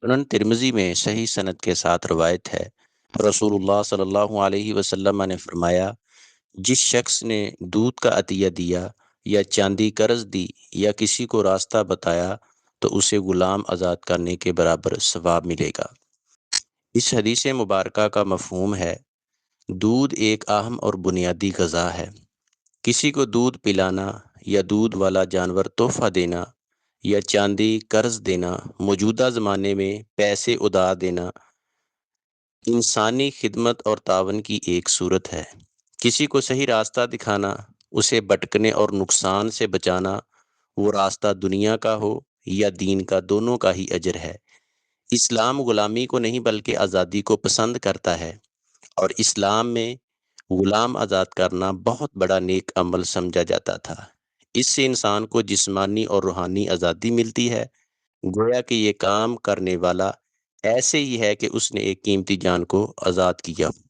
سنن ترمذی میں صحیح سند کے ساتھ روایت ہے، رسول اللہ صلی اللہ علیہ وسلم نے فرمایا، جس شخص نے دودھ کا عطیہ دیا یا چاندی قرض دی یا کسی کو راستہ بتایا تو اسے غلام آزاد کرنے کے برابر ثواب ملے گا۔ اس حدیث مبارکہ کا مفہوم ہے، دودھ ایک اہم اور بنیادی غذا ہے۔ کسی کو دودھ پلانا یا دودھ والا جانور تحفہ دینا یا چاندی قرض دینا موجودہ زمانے میں پیسے ادار دینا انسانی خدمت اور تعاون کی ایک صورت ہے۔ کسی کو صحیح راستہ دکھانا، اسے بھٹکنے اور نقصان سے بچانا، وہ راستہ دنیا کا ہو یا دین کا، دونوں کا ہی اجر ہے۔ اسلام غلامی کو نہیں بلکہ آزادی کو پسند کرتا ہے، اور اسلام میں غلام آزاد کرنا بہت بڑا نیک عمل سمجھا جاتا تھا۔ اس سے انسان کو جسمانی اور روحانی آزادی ملتی ہے، گویا کہ یہ کام کرنے والا ایسے ہی ہے کہ اس نے ایک قیمتی جان کو آزاد کیا ہو۔